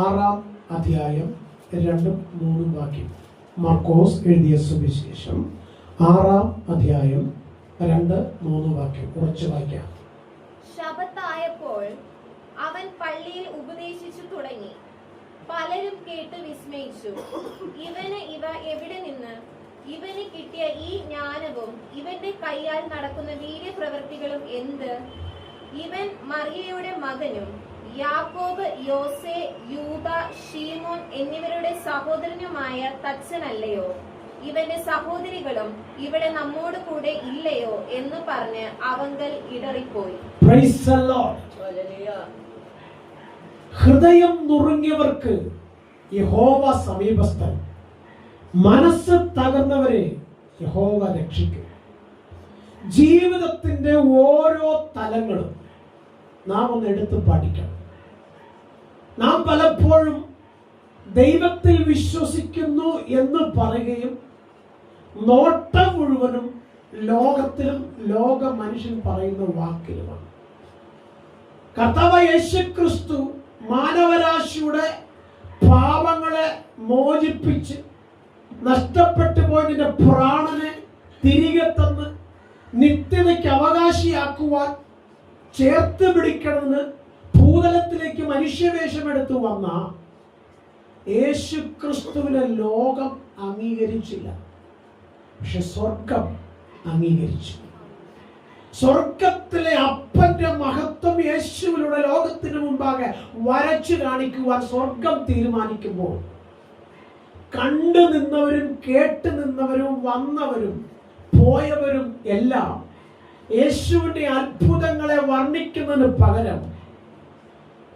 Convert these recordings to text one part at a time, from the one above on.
6-ാം അധ്യായം 2-3 വാക്യം. മാർക്കോസ് എഴുതിയ സുവിശേഷം 6-ാം അധ്യായം 2-3 വാക്യം കുറച്ച് വായിക്കാം. ശബ്ബത്തായപ്പോൾ അവൻ പള്ളിയിൽ ഉപദേശിച്ചു തുടങ്ങി. പലരും കേട്ട് വിസ്മയിച്ചു. ഇവന് ഇവ എവിടെ നിന്ന്? ഇവന് കിട്ടിയ ഈ ജ്ഞാനവും ഇവന്റെ കൈയാൽ നടക്കുന്ന വീര്യപ്രവൃത്തികളും എന്ത്? ഇവൻ മറിയയുടെ മകനും യാക്കോബ്, യോസെ, യൂദ, ശീമോൻ എന്നിവരുടെ സഹോദരനുമായ തച്ചനല്ലയോ? ഇവന്റെ സഹോദരികളും ഇവിടെ നമ്മോട് കൂടെ ഇല്ലയോ എന്ന് പറഞ്ഞ് അവങ്കൽ ഇടറിപ്പോയി. ഹൃദയം നുറുങ്ങിയവർക്ക് യഹോവ സമീപസ്ഥൻ, മനസ്സ് തകർന്നവരെ യഹോവ രക്ഷിക്കും. ജീവിതത്തിന്റെ ഓരോ തലങ്ങളും നാം ഒന്ന് എടുത്ത് പഠിക്കണം. നാം പലപ്പോഴും ദൈവത്തിൽ വിശ്വസിക്കുന്നു എന്ന് പറയുകയും നോട്ടം മുഴുവനും ലോകത്തിലും ലോക മനുഷ്യൻ പറയുന്ന വാക്കിലുമാണ്. കർത്താവായ യേശുക്രിസ്തു മാനവരാശിയുടെ പാപങ്ങളെ മോചിപ്പിച്ച് നഷ്ടപ്പെട്ടു പോയതിന്റെ പ്രാണനെ തിരികെ തന്ന് നിത്യതയ്ക്ക് അവകാശിയാക്കുവാൻ ചേർത്ത് പിടിക്കണമെന്ന് ഭൂതലത്തിലേക്ക് മനുഷ്യവേഷമെടുത്തു വന്ന യേശുക്രിസ്തുവിനെ ലോകം അംഗീകരിച്ചില്ല. പക്ഷെ സ്വർഗം അംഗീകരിച്ചു. സ്വർഗത്തിലെ അപ്പന്റെ മഹത്വം യേശുവിലൂടെ ലോകത്തിന് മുമ്പാകെ വരച്ചു കാണിക്കുവാൻ സ്വർഗം തീരുമാനിക്കുമ്പോൾ കണ്ടു നിന്നവരും കേട്ടു നിന്നവരും വന്നവരും പോയവരും എല്ലാം യേശുവിന്റെ അത്ഭുതങ്ങളെ വർണ്ണിക്കുന്നതിന് പകരം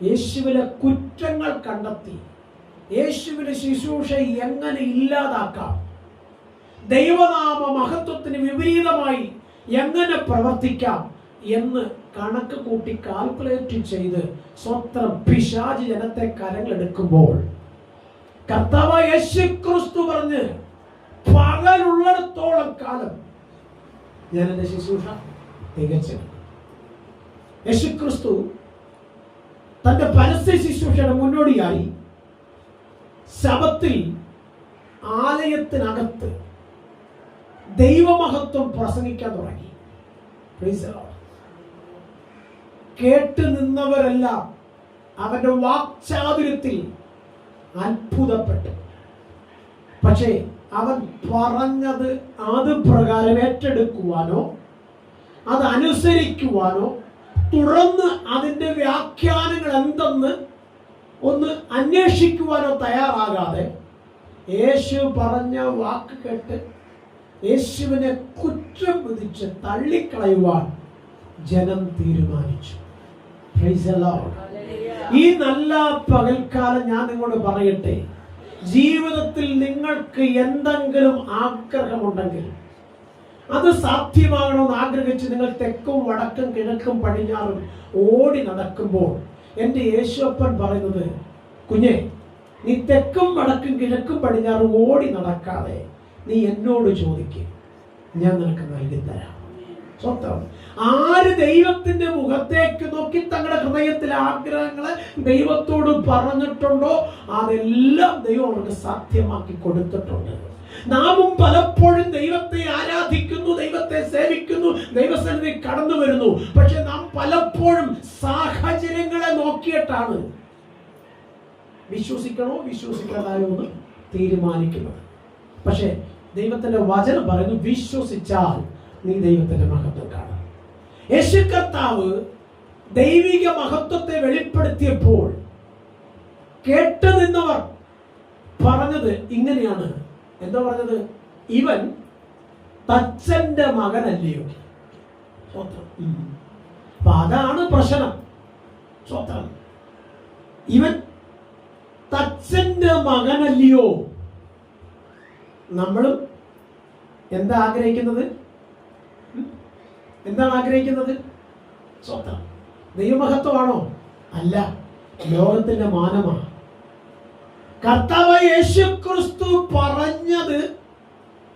യേശുവിലെ കുറ്റങ്ങൾ കണ്ടെത്തി യേശുവിന്റെ ശുശ്രൂഷ എങ്ങനെ ഇല്ലാതാക്കാം, ദൈവനാമ മഹത്വത്തിന് വിപരീതമായി എങ്ങനെ പ്രവർത്തിക്കാം എന്ന് കണക്ക് കൂട്ടി കാൽക്കുലേറ്റ് ചെയ്ത് സ്വന്തം പിശാച് ജനത്തെ കരങ്ങളെടുക്കുമ്പോൾ കർത്താവായ യേശുക്രിസ്തു പറഞ്ഞ് പകലുള്ളിടത്തോളം കാലം ഞാൻ എന്റെ ശുശ്രൂഷ തികച്ചെടുക്കും. യേശുക്രിസ്തു തന്റെ പരസ്യ ശുശ്രൂഷയുടെ മുന്നോടിയായി ശബത്തിൽ ആലയത്തിനകത്ത് ദൈവമഹത്വം പ്രസംഗിക്കാൻ തുടങ്ങി. കേട്ടു നിന്നവരെല്ലാം അവന്റെ വാക്ചാതുര്യത്തിൽ അത്ഭുതപ്പെട്ടു. പക്ഷേ അവൻ പറഞ്ഞത് അത് പ്രകാരം ഏറ്റെടുക്കുവാനോ അത് അനുസരിക്കുവാനോ തുടർന്ന് അതിന്റെ വ്യാഖ്യാനങ്ങൾ എന്തെന്ന് ഒന്ന് അന്വേഷിക്കുവാനോ തയ്യാറാകാതെ യേശു പറഞ്ഞ വാക്ക് കേട്ട് യേശുവിനെ കുറ്റം വിധിച്ച് തള്ളിക്കളയുവാൻ ജനം തീരുമാനിച്ചു. ഈ നല്ല പകൽക്കാലം ഞാൻ നിങ്ങളോട് പറയട്ടെ, ജീവിതത്തിൽ നിങ്ങൾക്ക് എന്തെങ്കിലും ആഗ്രഹമുണ്ടെങ്കിൽ അത് സാധ്യമാകണമെന്ന് ആഗ്രഹിച്ച് നിങ്ങൾ തെക്കും വടക്കും കിഴക്കും പടിഞ്ഞാറും ഓടി നടക്കുമ്പോൾ എൻ്റെ യേശുപ്പൻ പറയുന്നത്, കുഞ്ഞെ, നീ തെക്കും വടക്കും കിഴക്കും പടിഞ്ഞാറും ഓടി നടക്കാതെ നീ എന്നോട് ചോദിക്കുക, ഞാൻ നിനക്ക് നൽകി തരാം. സ്വന്തം ആര് ദൈവത്തിന്റെ മുഖത്തേക്ക് നോക്കി തങ്ങളുടെ ഹൃദയത്തിലെ ആഗ്രഹങ്ങളെ ദൈവത്തോട് പറഞ്ഞിട്ടുണ്ടോ അതെല്ലാം ദൈവം അവർക്ക് സാധ്യമാക്കി കൊടുത്തിട്ടുണ്ട്. നാമും പലപ്പോഴും ദൈവത്തെ ആരാധിക്കുന്നു, ദൈവത്തെ സേവിക്കുന്നു, ദൈവസന്നിധി കടന്നു വരുന്നു. പക്ഷെ നാം പലപ്പോഴും സാഹചര്യങ്ങളെ നോക്കിയിട്ടാണ് വിശ്വസിക്കണോ വിശ്വസിക്കാതായോ എന്ന് തീരുമാനിക്കുന്നത്. പക്ഷെ ദൈവത്തിന്റെ വചനം പറയുന്നു, വിശ്വസിച്ചാൽ നീ ദൈവത്തിന്റെ മഹത്വം കാണും. യേശു കർത്താവ് ദൈവിക മഹത്വത്തെ വെളിപ്പെടുത്തിയപ്പോൾ കേട്ടു നിന്നവർ പറഞ്ഞത് ഇങ്ങനെയാണ്. എന്താ പറഞ്ഞത്? ഇവൻ തച്ചന്റെ മകനല്ലയോ? അപ്പൊ അതാണ് പ്രശ്നം. സ്വന്തം ഇവൻ തച്ചന്റെ മകനല്ലയോ? നമ്മളും എന്താ ആഗ്രഹിക്കുന്നത്? എന്താണ് ആഗ്രഹിക്കുന്നത്? സ്വന്തം ദൈവമഹത്വമാണോ? അല്ല, ലോകത്തിന്റെ മാനമാണ്. കർത്താവായ യേശുക്രിസ്തു പറഞ്ഞത്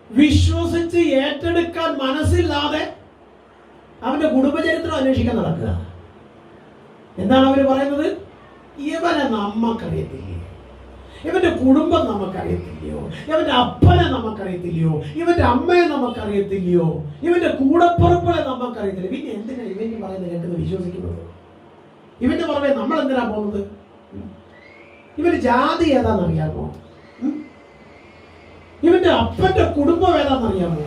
വിശ്വസിച്ച് ഏറ്റെടുക്കാൻ മനസ്സില്ലാതെ അവന്റെ കുടുംബചരിത്രം അന്വേഷിക്കാൻ നടക്കുക. എന്താണ് അവർ പറയുന്നത്? ഇവനെ നമുക്കറിയത്തില്ലേ? ഇവന്റെ കുടുംബം നമുക്കറിയത്തില്ലയോ? ഇവന്റെ അപ്പനെ നമുക്കറിയത്തില്ലയോ? ഇവന്റെ അമ്മയെ നമുക്കറിയത്തില്ലയോ? ഇവന്റെ കൂടപ്പുറപ്പുകളെ നമുക്കറിയത്തില്ല. പിന്നെ എന്തിനാ ഇവന് പറയുന്നത് കേട്ടത് വിശ്വസിക്കുന്നത്? ഇവന്റെ പുറമെ നമ്മൾ എന്തിനാ പോകുന്നത്? ഇവന്റെ ജാതി ഏതാണെന്നറിയാമോ? ഇവന്റെ അപ്പന്റെ കുടുംബം ഏതാണെന്നറിയാമോ?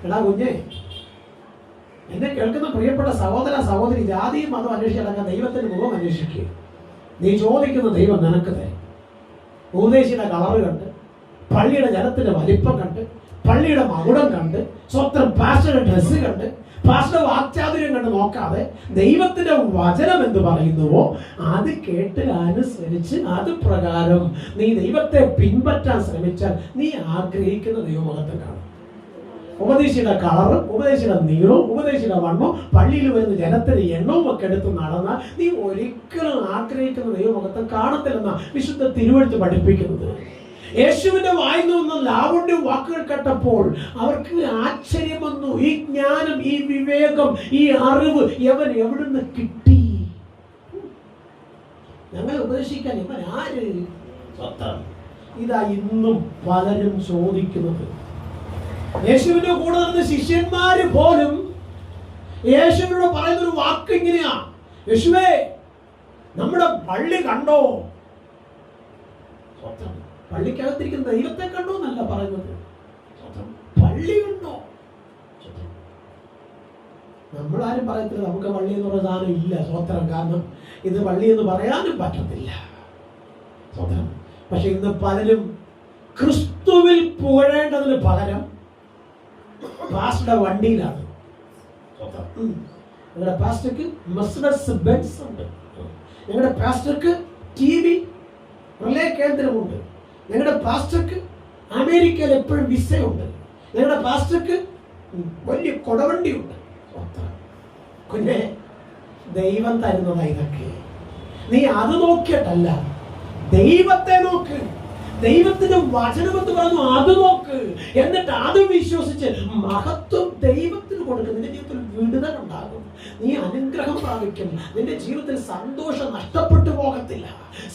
എടാ കുഞ്ഞെ, എന്നെ കേൾക്കുന്ന പ്രിയപ്പെട്ട സഹോദര സഹോദരി, ജാതിയും മതം അന്വേഷിച്ചടക്കാൻ ദൈവത്തിന്റെ മുഖം അന്വേഷിക്കുക. നീ ചോദിക്കുന്ന ദൈവം നിനക്ക് തരും. ഉപദേശിയുടെ കളറ് കണ്ട്, പള്ളിയുടെ ജനത്തിന്റെ വലിപ്പം കണ്ട്, പള്ളിയുടെ മകുടം കണ്ട്, സ്വന്തം പാസ്റ്ററുടെ ഡ്രസ്സ് കണ്ട്, പാസ്റ്ററുടെ വാക്ചാതുര്യം കണ്ട് നോക്കാതെ ദൈവത്തിന്റെ വചനം എന്ത് പറയുന്നുവോ അത് കേട്ട് അനുസരിച്ച് അത് പ്രകാരം നീ ദൈവത്തെ പിൻപറ്റാൻ ശ്രമിച്ചാൽ നീ ആഗ്രഹിക്കുന്ന ദൈവമഹത്വം കാണും. ഉപദേശിയുടെ കളറും ഉപദേശിയുടെ നീളവും ഉപദേശിയുടെ വണ്ണവും പള്ളിയിൽ വരുന്ന ജനത്തിന്റെ എണ്ണവും ഒക്കെ എടുത്ത് നടന്നാൽ നീ ഒരിക്കലും ആഗ്രഹിക്കുന്ന ദൈവമഹത്വം കാണത്തില്ലെന്ന വിശുദ്ധ തിരുവെഴുത്ത് പഠിപ്പിക്കുന്നത്. യേശുവിന്റെ വായിൽ നിന്ന് ലാവണ്യ വാക്കുകൾ കേട്ടപ്പോൾ അവർക്ക് ആശ്ചര്യം വന്നു. ഈ ജ്ഞാനം, ഈ വിവേകം, ഈ അറിവ് ഇവൻ എവിടുന്ന് കിട്ടി? ഞങ്ങൾ ഉപദേശിക്കാൻ ഇവൻ ആര്? ഇതാ ഇന്നും പലരും ചോദിക്കുന്നത്. യേശുവിന്റെ കൂടെ നടന്ന ശിഷ്യന്മാര് പോലും യേശുവിനോട് പറയുന്ന ഒരു വാക്ക് ഇങ്ങനെയാ: യേശുവേ, നമ്മുടെ പള്ളി കണ്ടോ? പള്ളിക്കകത്തിരിക്കുന്ന ദൈവത്തെ കണ്ടോ എന്നല്ല പറയുന്നത്, പള്ളി കണ്ടോ? നമ്മളാരും പറയത്തില്ല നമുക്ക് പള്ളി എന്ന് പറയുന്ന സാധനം ഇല്ല. സ്വത്രം. കാരണം ഇത് പള്ളി എന്ന് പറയാനും പറ്റത്തില്ല. സ്വത്രം. പക്ഷെ ഇന്ന് പലരും ക്രിസ്തുവിൽ പുകഴേണ്ടതിന് പകരം പാസ്റ്ററുടെ വണ്ടിയിലാണ്. ഞങ്ങളുടെ പാസ്റ്റർക്ക് മെർസിഡസ് ബെൻസ് ഉണ്ട്, ഞങ്ങളുടെ പാസ്റ്റർക്ക് TV റിലേ കേന്ദ്രമുണ്ട്, ഞങ്ങളുടെ പാസ്റ്റർക്ക് അമേരിക്കയിൽ എപ്പോഴും വിസയുണ്ട്, ഞങ്ങളുടെ പാസ്റ്റർക്ക് വലിയ കൊടവണ്ടിയുണ്ട്. കുഞ്ഞെ, ദൈവം തരുന്നതാ ഇതൊക്കെ. നീ അത് നോക്കിയിട്ടല്ല, ദൈവത്തെ നോക്ക്. ദൈവത്തിന്റെ വചനം എന്ന് പറഞ്ഞു അത് നോക്ക്. എന്നിട്ട് അത് വിശ്വസിച്ച് മഹത്വം ദൈവത്തിന് കൊടുക്കും. നിന്റെ ജീവിതത്തിൽ വിടുതൽ ഉണ്ടാകും, നീ അനുഗ്രഹം പ്രാപിക്കും, നിന്റെ ജീവിതത്തിൽ സന്തോഷം നഷ്ടപ്പെട്ടു പോകത്തില്ല.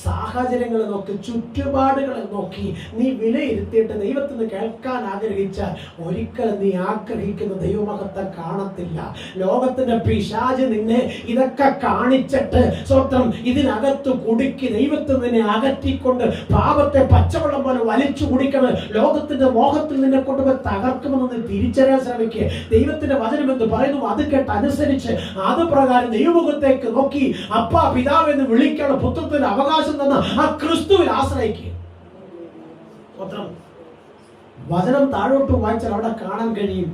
സാഹചര്യങ്ങളെ നോക്കി, ചുറ്റുപാടുകളെ നോക്കി നീ വിലയിരുത്തിയിട്ട് ദൈവത്തിന് കേൾക്കാൻ ആഗ്രഹിച്ചാൽ ഒരിക്കലും നീ ആഗ്രഹിക്കുന്ന ദൈവമഹത്വം കാണത്തില്ല. ലോകത്തിന്റെ പിശാച് നിന്നെ ഇതൊക്കെ കാണിച്ചിട്ട് സ്വന്തം ഇതിനകത്ത് കുടുക്കി ദൈവത്തിൽ നിന്നെ അകറ്റിക്കൊണ്ട് പാപത്തെ പച്ചവെള്ളം പോലെ വലിച്ചു കുടിക്കണം. ലോകത്തിന്റെ മോഹത്തിൽ നിന്നെ കൊണ്ടുപോയി തകർക്കുമെന്ന് നീ തിരിച്ചറിയാൻ ശ്രമിക്കുക. ദൈവത്തിന്റെ വചനം എന്ന് പറയുന്നു, അത് കേട്ട് അനുസരിച്ച് അത് പ്രകാരം ദൈവമുഖത്തേക്ക് നോക്കി അപ്പാ പിതാവ് എന്ന് വിളിക്കാനുള്ള പുത്രത്തിന്റെ അവകാശം തന്ന ആ ക്രിസ്തുവിൽ ആശ്രയിക്കുക. വചനം താഴോട്ട് വായിച്ചാൽ അവിടെ കാണാൻ കഴിയും,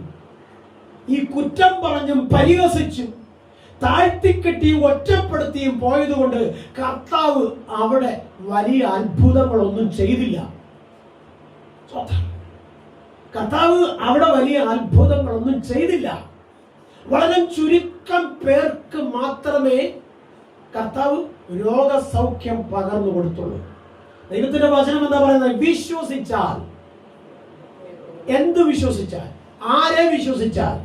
ഈ കുറ്റം പറഞ്ഞും പരിഹസിച്ചും താഴ്ത്തിക്കെട്ടിയും ഒറ്റപ്പെടുത്തിയും പോയതുകൊണ്ട് കർത്താവ് അവിടെ വലിയ അത്ഭുതങ്ങളൊന്നും ചെയ്തില്ല. കർത്താവ് അവിടെ വലിയ അത്ഭുതങ്ങളൊന്നും ചെയ്തില്ല. വളരെ ചുരുക്കം പേർക്ക് മാത്രമേ കർത്താവ് രോഗസൗഖ്യം പകർന്നു കൊടുത്തുള്ളൂ. ദൈവത്തിന്റെ വചനം എന്താ പറയുന്നത്? വിശ്വസിച്ചാൽ. എന്ത് വിശ്വസിച്ചാൽ? ആരെ വിശ്വസിച്ചാൽ?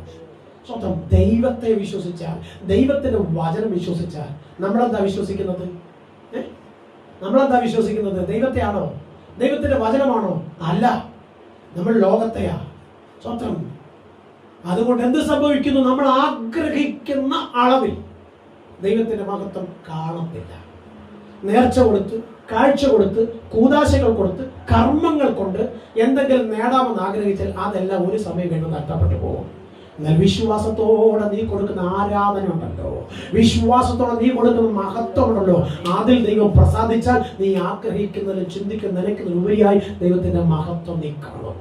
സ്വന്തം ദൈവത്തെ വിശ്വസിച്ചാൽ, ദൈവത്തിന്റെ വചനം വിശ്വസിച്ചാൽ. നമ്മളെന്താ വിശ്വസിക്കുന്നത്? നമ്മളെന്താ വിശ്വസിക്കുന്നത്? ദൈവത്തെയാണോ? ദൈവത്തിന്റെ വചനമാണോ? അല്ല, നമ്മൾ ലോകത്തെയാ. സ്വന്തം. അതുകൊണ്ട് എന്ത് സംഭവിക്കുന്നു? നമ്മൾ ആഗ്രഹിക്കുന്ന അളവിൽ ദൈവത്തിന്റെ മഹത്വം കാണത്തില്ല. നേർച്ച കൊടുത്ത്, കാഴ്ച കൊടുത്ത്, കൂദാശകൾ കൊടുത്ത്, കർമ്മങ്ങൾ കൊണ്ട് എന്തെങ്കിലും നേടാമെന്ന് ആഗ്രഹിച്ചാൽ അതെല്ലാം ഒരു സമയം കഴിയുമ്പോൾ നഷ്ടപ്പെട്ടു പോകും. എന്നാൽ വിശ്വാസത്തോടെ നീ കൊടുക്കുന്ന ആരാധന ഉണ്ടല്ലോ, വിശ്വാസത്തോടെ നീ കൊടുക്കുന്ന മഹത്വം ഉണ്ടല്ലോ, അതിൽ ദൈവം പ്രസാദിച്ചാൽ നീ ആഗ്രഹിക്കുന്നതിലും ചിന്തിക്കുന്ന നിനക്കുന്നതിന് ഉപരിയായി ദൈവത്തിന്റെ മഹത്വം നീ കാണും.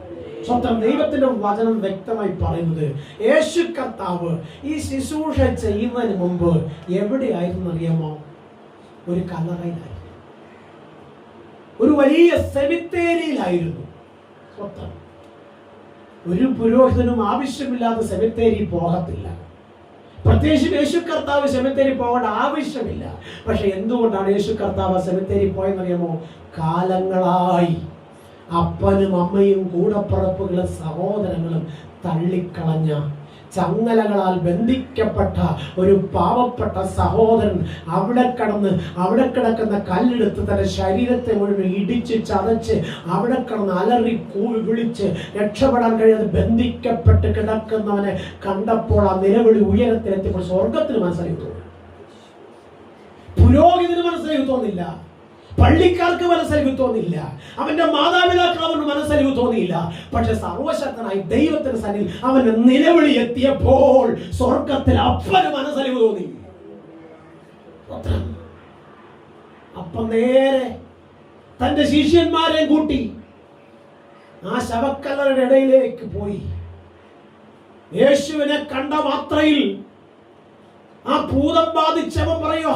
സ്വന്തം ദൈവത്തിന്റെ വചനം വ്യക്തമായി പറയുന്നത്, യേശു കർത്താവ് ഈ ശുശ്രൂഷ ചെയ്യുന്നതിന് മുമ്പ് എവിടെയായിരുന്നു അറിയാമോ? ഒരു കല്ലറയിലായിരുന്നു, ഒരു വലിയ സെമിത്തേരിയിലായിരുന്നു. സ്വന്തം ഒരു പുരോഹിതനും ആവശ്യമില്ലാത്ത സെമിത്തേരി പോകത്തില്ല. പ്രത്യേകിച്ച് യേശു കർത്താവ് സെമിത്തേരി പോകേണ്ട ആവശ്യമില്ല. പക്ഷെ എന്തുകൊണ്ടാണ് യേശു കർത്താവ് സെമിത്തേരി പോയെന്നറിയാമോ? കാലങ്ങളായി അപ്പനും അമ്മയും കൂടപ്പിറപ്പുകളും സഹോദരങ്ങളും തള്ളിക്കളഞ്ഞ, ചങ്ങലകളാൽ ബന്ധിക്കപ്പെട്ട ഒരു പാവപ്പെട്ട സഹോദരൻ അവിടെ കിടക്കുന്ന കല്ലെടുത്ത് തന്റെ ശരീരത്തെ മുഴുവൻ ഇടിച്ച് ചതച്ച് അവിടെ കിടന്ന് അലറി കൂവി വിളിച്ച് രക്ഷപ്പെടാൻ കഴിയാതെ ബന്ധിക്കപ്പെട്ട് കിടക്കുന്നവനെ കണ്ടപ്പോൾ ആ നിലവിളി ഉയരത്തിലെത്തിയപ്പോൾ സ്വർഗത്തിന് മനസ്സിലായി തോന്നി. പുരോഹിതന് മനസ്സിലായി തോന്നില്ല, പള്ളിക്കാർക്ക് മനസ്സലിവ് തോന്നില്ല, അവന്റെ മാതാപിതാക്കൾ അവന് മനസ്സലിവ് തോന്നിയില്ല. പക്ഷെ സർവശക്തനായി ദൈവത്തിന് സന്നിധിയിൽ അവന്റെ നിലവിളി എത്തിയപ്പോൾ സ്വർഗത്തിൽ അപ്പന് മനസ്സലിവ് തോന്നി. അപ്പം നേരെ തന്റെ ശിഷ്യന്മാരെ കൂട്ടി ആ ശവക്കല്ലറുടെ ഇടയിലേക്ക് പോയി. യേശുവിനെ കണ്ട മാത്രയിൽ ആ ഭൂതം ബാധിച്ചവൻ പറയോ,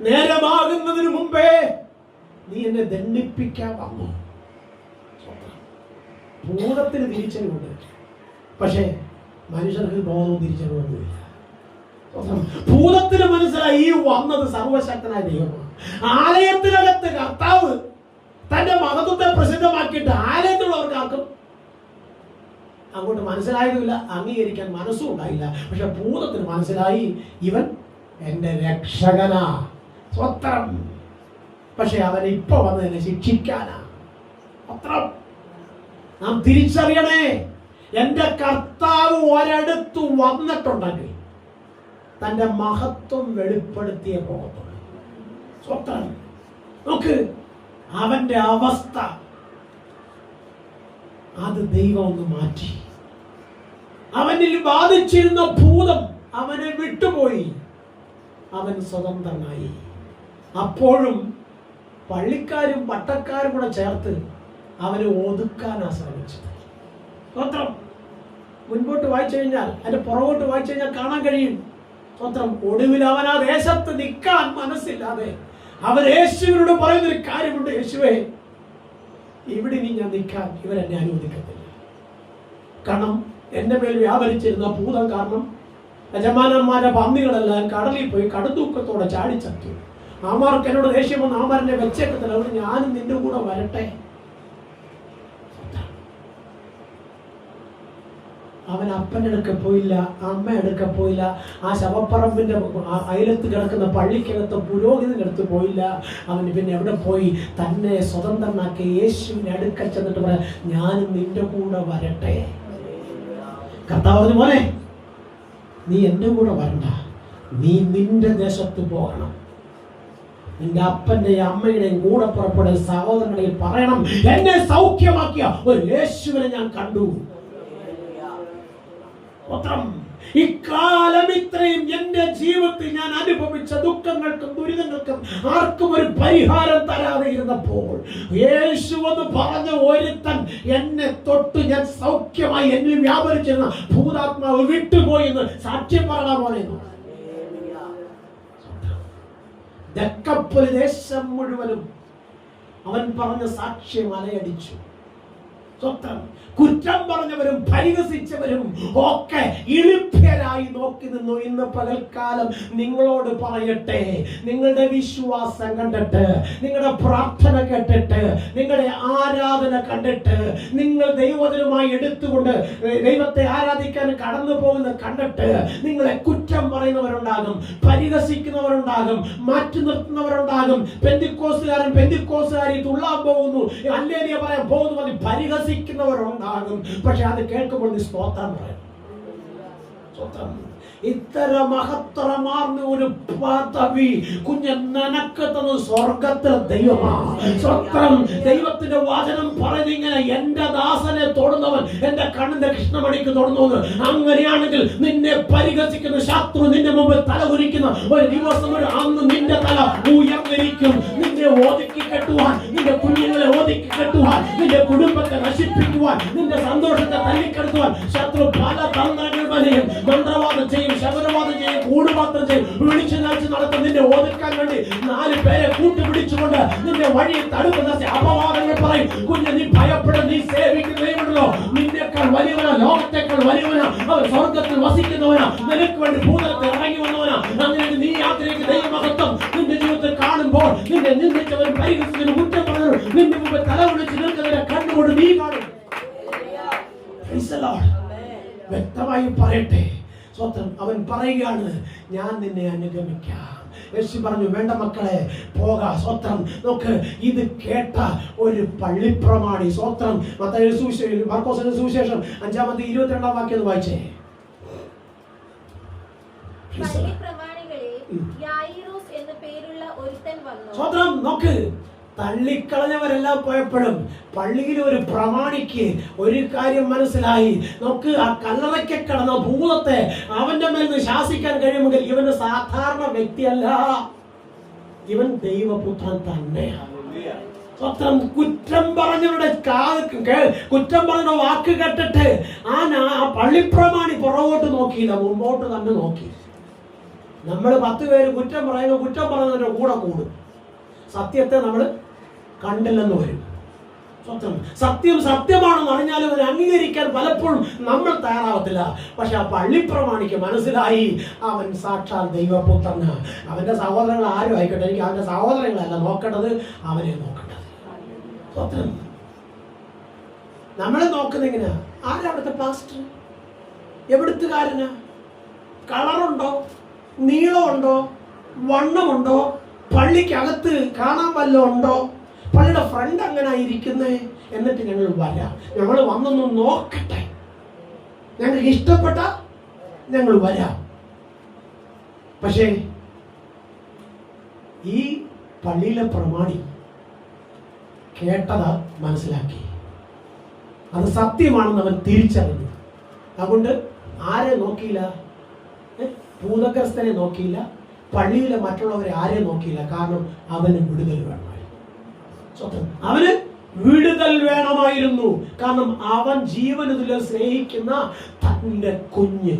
നേരമാകുന്നതിന് മുമ്പേ നീ എന്നെ ദണ്ഡിപ്പിക്കാൻ വന്നു. ഭൂതത്തിന് തിരിച്ചറിവുണ്ട്, പക്ഷേ മനുഷ്യർക്ക് ബോധവും തിരിച്ചറിവൊന്നുമില്ല. ഭൂതത്തിന് മനസ്സിലായി ഈ വന്നത് സർവശക്തനായ ദൈവമാണ്. ആലയത്തിനകത്ത് കർത്താവ് തന്റെ മഹത്വത്തെ പ്രസിദ്ധമാക്കിയിട്ട് ആലയത്തിലുള്ളവർക്ക് ആർക്കും അങ്ങോട്ട് മനസ്സിലായതുമില്ല, അംഗീകരിക്കാൻ മനസ്സും ഉണ്ടായില്ല. പക്ഷെ ഭൂതത്തിന് മനസ്സിലായി ഇവൻ എന്റെ രക്ഷകനാ, സ്വത്രം. പക്ഷെ അവൻ ഇപ്പൊ വന്ന് എന്നെ ശിക്ഷിക്കാനാ. അത്രം നാം തിരിച്ചറിയണേ, എന്റെ കർത്താവ് ഒരിടത്ത് വന്നിട്ടുണ്ടെങ്കിൽ തന്റെ മഹത്വം വെളിപ്പെടുത്തിയ പോകത്തുള്ളൂ. സ്വത്രം. നോക്ക്, അവന്റെ അവസ്ഥ അത് ദൈവം ഒന്ന് മാറ്റി. അവനിൽ ബാധിച്ചിരുന്ന ഭൂതം അവനെ വിട്ടുപോയി, അവൻ സ്വതന്ത്രനായി. അപ്പോഴും പള്ളിക്കാരും പട്ടക്കാരും കൂടെ ചേർത്ത് അവനെ ഒതുക്കാനാ ശ്രമിച്ചത്. സ്വത്രം. മുൻപോട്ട് വായിച്ചു കഴിഞ്ഞാൽ, അതിന്റെ പുറകോട്ട് വായിച്ചു കഴിഞ്ഞാൽ കാണാൻ കഴിയും. സ്വത്രം. ഒടുവിൽ അവൻ ആ ദേശത്ത് നിൽക്കാൻ മനസ്സില്ലാതെ അവൻ യേശുവിനോട് പറയുന്നൊരു കാര്യമുണ്ട്, യേശുവേ, ഇവിടെ ഇനി ഞാൻ നിൽക്കാൻ ഇവരെന്നെ അനുവദിക്കത്തില്ല. കാരണം എന്റെ മേൽ വ്യാപരിച്ചിരുന്ന ഭൂതം കാരണം യജമാനന്മാരുടെ പന്നികളെല്ലാം കടലിൽ പോയി കടുത്തൂക്കത്തോടെ ചാടിച്ചത്തു. ആമാർക്ക് എന്നോട് ദേഷ്യം വന്ന് ആമാരനെ വെച്ചേക്കത്തില്ല, അവിടെ ഞാനും നിന്റെ കൂടെ വരട്ടെ. അവൻ അപ്പൻ്റെ അടുക്ക പോയില്ല, അമ്മ അടുക്ക പോയില്ല, ആ ശവപ്പറമ്പിന്റെ അയലത്ത് കിടക്കുന്ന പള്ളിക്കകത്ത് പുരോഹിതന്റെ അടുത്ത് പോയില്ല. അവൻ പിന്നെ എവിടെ പോയി? തന്നെ സ്വതന്ത്രനാക്കി യേശുവിന്റെ അടുക്ക ചെന്നിട്ട് പറയാം, ഞാനും നിന്റെ കൂടെ വരട്ടെ. കർത്താവ് മോനെ, നീ എൻ്റെ കൂടെ വരണ്ട, നീ നിന്റെ ദേശത്ത് പോകണം. നിന്റെ അപ്പന്റെയും അമ്മയുടെയും കൂടെ പുറപ്പെടുന്ന സഹോദരങ്ങളിൽ പറയണം, എന്നെ സൗഖ്യമാക്കിയ ഒരു യേശുവിനെ ഞാൻ കണ്ടു. ഇക്കാലം ഇത്രയും എന്റെ ജീവിതത്തിൽ ഞാൻ അനുഭവിച്ച ദുഃഖങ്ങൾക്കും ദുരിതങ്ങൾക്കും ആർക്കും ഒരു പരിഹാരം തരാതെ ഇരുന്നപ്പോൾ യേശു എന്ന് പറഞ്ഞ ഒരുത്തൻ എന്നെ തൊട്ട് ഞാൻ സൗഖ്യമായി എന്നിൽ വ്യാപരിച്ചിരുന്ന ഭൂതാത്മാവ് വിട്ടുപോയി എന്ന് സാക്ഷ്യം പറയാൻ പറയുന്നു. ദക്കപ്പലി ദേശം മുഴുവനും അവൻ പറഞ്ഞ സാക്ഷ്യം അലയടിച്ചു. സ്വത്രം. കുറ്റം പറഞ്ഞവരും പരിഹസിച്ചവരും ഒക്കെ ഇളിഭ്യരായി നോക്കി നിന്നു. ഇന്ന് പകൽക്കാലം നിങ്ങളോട് പറയട്ടെ, നിങ്ങളുടെ വിശ്വാസം കണ്ടിട്ട്, നിങ്ങളുടെ പ്രാർത്ഥന കേട്ടിട്ട്, നിങ്ങളുടെ ആരാധന കണ്ടിട്ട്, നിങ്ങൾ ദൈവത്തിനുമായി എടുത്തുകൊണ്ട് ദൈവത്തെ ആരാധിക്കാൻ കടന്നു പോകുന്നത് കണ്ടിട്ട് നിങ്ങളെ കുറ്റം പറയുന്നവരുണ്ടാകും, പരിഹസിക്കുന്നവരുണ്ടാകും, മാറ്റി നിർത്തുന്നവരുണ്ടാകും. പെന്തിക്കോസുകാരി തുള്ളാൻ പോകുന്നു, ഹല്ലേലൂയ പറയാൻ പോകുന്നു പറഞ്ഞ് പരിഹസിക്കുന്നവരുണ്ടാകും. പക്ഷെ അത് കേൾക്കുമ്പോൾ നീ സ്തോത്രം പറയും. സ്തോത്രം. ഇത്ര മഹത്തരമാർന്ന ഒരു പദവി കുഞ്ഞ് നിനക്ക് തന്നത് സ്വർഗത്തിലെ ദൈവമാണ്. സ്വത്രം. ദൈവത്തിന്റെ വചനം പറയുന്നത് ഇങ്ങനെ, എന്റെ ദാസനെ തൊടുന്നവൻ എന്റെ കണ്ണിന്റെ കൃഷ്ണമണിക്ക് തൊടുന്നു. അങ്ങനെയാണെങ്കിൽ നിന്നെ പരിഹസിക്കുന്ന ശത്രു നിന്റെ മുമ്പിൽ തല കുനിക്കുന്ന ഒരു ദിവസം, ഒരു അന്ന് നിന്റെ തല ഉയർന്നിരിക്കും. നിന്നെ ഒതുക്കി കെട്ടുവാൻ, നിന്റെ കുഞ്ഞുങ്ങളെ ഒതുക്കി കെട്ടുവാൻ, നിന്റെ കുടുംബത്തെ നശിപ്പിക്കുവാൻ, നിന്റെ സന്തോഷത്തെ തല്ലിക്കെടുത്തുവാൻ ശത്രു പല തന്ത്രങ്ങൾ വരെയും മന്ത്രവാദം ചെയ്യും, ശബരവാദം ചെയ്യും, കൂടുപാത്രം ചെയ്യും, വിളിച്ചു നയിച്ച് നടത്തും. നിന്നെ ഒതുക്കാൻ വേണ്ടി 4 പേരെ കൂട്ടുപിടിച്ചുകൊണ്ട് നിന്റെ വഴിയിൽ തടുക്കുന്ന അപവാദങ്ങൾ പറയും. കുഞ്ഞ്, നീ ഭയപ്പെടും. നീ സേവിക്കുന്ന ദൈവമുണ്ടല്ലോ, നിന്നേക്കാൾ വലിയവനാ, ലോകത്തേക്കാൾ വലിയവനാ, അവർ സ്വർഗത്തിൽ വസിക്കുന്നവനാ, നിനക്ക് വേണ്ടി ഭൂതലത്തിൽ ഇറങ്ങി വന്നവനാ. അങ്ങനെ നീ ആഗ്രഹിക്കുന്ന ദൈവമഹത്വം നിന്റെ ജീവിതത്തിൽ കാണുമ്പോൾ നിന്നെ നിന്ദിച്ചവരും പരിഹസിച്ചവരും കുറ്റം പറഞ്ഞവരും നിന്റെ മുമ്പ് തല വിളിച്ച് നിൽക്കുന്നവരെ കണ്ടുകൊണ്ട് നീ കാണും. വ്യക്തമായി പറയട്ടെ. സ്വത്രം അവൻ പറയുകയാണ്, ഞാൻ നിന്നെ അനുഗമിക്കാം. യേശു പറഞ്ഞു, വേണ്ട മക്കളെ, പോകാ. സ്വത്രം നോക്ക്, ഇത് കേട്ട ഒരു പള്ളിപ്രമാണി. സ്വത്രം മർക്കോസിന്റെ സുവിശേഷം 5-22 വാക്യം വായിച്ചേ. സ്വത്രം നോക്ക്, തള്ളിക്കളഞ്ഞവരെല്ലാം പോയപ്പോഴും പള്ളിയിൽ ഒരു പ്രമാണിക്ക് ഒരു കാര്യം മനസ്സിലായി. നോക്ക്, ആ കല്ലറയ്ക്ക് കിടന്ന ഭൂതത്തെ അവന്റെ മേൽ നിന്ന് ശാസിക്കാൻ കഴിയുമെങ്കിൽ ഇവന് സാധാരണ വ്യക്തിയല്ല, ഇവൻ ദൈവപുത്രൻ തന്നെയാണ്. സ്വത്രം കുറ്റം പറഞ്ഞവരുടെ കുറ്റം പറഞ്ഞ വാക്ക് കേട്ടിട്ട് ആ പള്ളിപ്രമാണി പുറകോട്ട് നോക്കിയില്ല, മുമ്പോട്ട് തന്നെ നോക്കി. നമ്മൾ 10 പേര് കുറ്റം പറയുന്നതിന്റെ കൂടെ കൂടും. സത്യത്തെ നമ്മൾ കണ്ടില്ലെന്ന് വരും. സത്യം സത്യമാണെന്ന് അറിഞ്ഞാലും അതിനെ അംഗീകരിക്കാൻ പലപ്പോഴും നമ്മൾ തയ്യാറാവത്തില്ല. പക്ഷെ ആ പള്ളിപ്രമാണിക്ക് മനസ്സിലായി, അവൻ സാക്ഷാൽ ദൈവപുത്രന്. അവന്റെ സഹോദരങ്ങൾ ആരും ആയിക്കോട്ടെ, എനിക്ക് അവന്റെ സഹോദരങ്ങളല്ല നോക്കേണ്ടത്, അവനെ നോക്കേണ്ടത്. സ്വത്രം നമ്മളെ നോക്കുന്ന എങ്ങനെയാ? ആരാ അവിടുത്തെ പാസ്റ്റർ? എവിടുത്തുകാരനാ? കളറുണ്ടോ? നീളമുണ്ടോ? വണ്ണമുണ്ടോ? പള്ളിക്കകത്ത് കാണാൻ വല്ലതും ഉണ്ടോ? പള്ളിയുടെ ഫ്രണ്ട് അങ്ങനെ ഇരിക്കുന്നേ? എന്നിട്ട് ഞങ്ങൾ വരാം, ഞങ്ങൾ വന്നൊന്ന് നോക്കട്ടെ, ഞങ്ങൾക്ക് ഇഷ്ടപ്പെട്ട ഞങ്ങൾ വരാം. പക്ഷേ ഈ പള്ളിയിലെ പ്രമാണി കേട്ടത് മനസ്സിലാക്കി, അത് സത്യമാണെന്ന് അവൻ തിരിച്ചറിഞ്ഞു. അതുകൊണ്ട് ആരെ നോക്കിയില്ല? ഭൂതഗ്രസ്തനെ നോക്കിയില്ല, പള്ളിയിലെ മറ്റുള്ളവരെ ആരെയും നോക്കിയില്ല. കാരണം അവന് വിടുതൽ വേണമായിരുന്നു. അവന് വിടുതൽ വേണമായിരുന്നു. കാരണം അവൻ ജീവനുതിൽ സ്നേഹിക്കുന്ന തന്റെ കുഞ്ഞ്,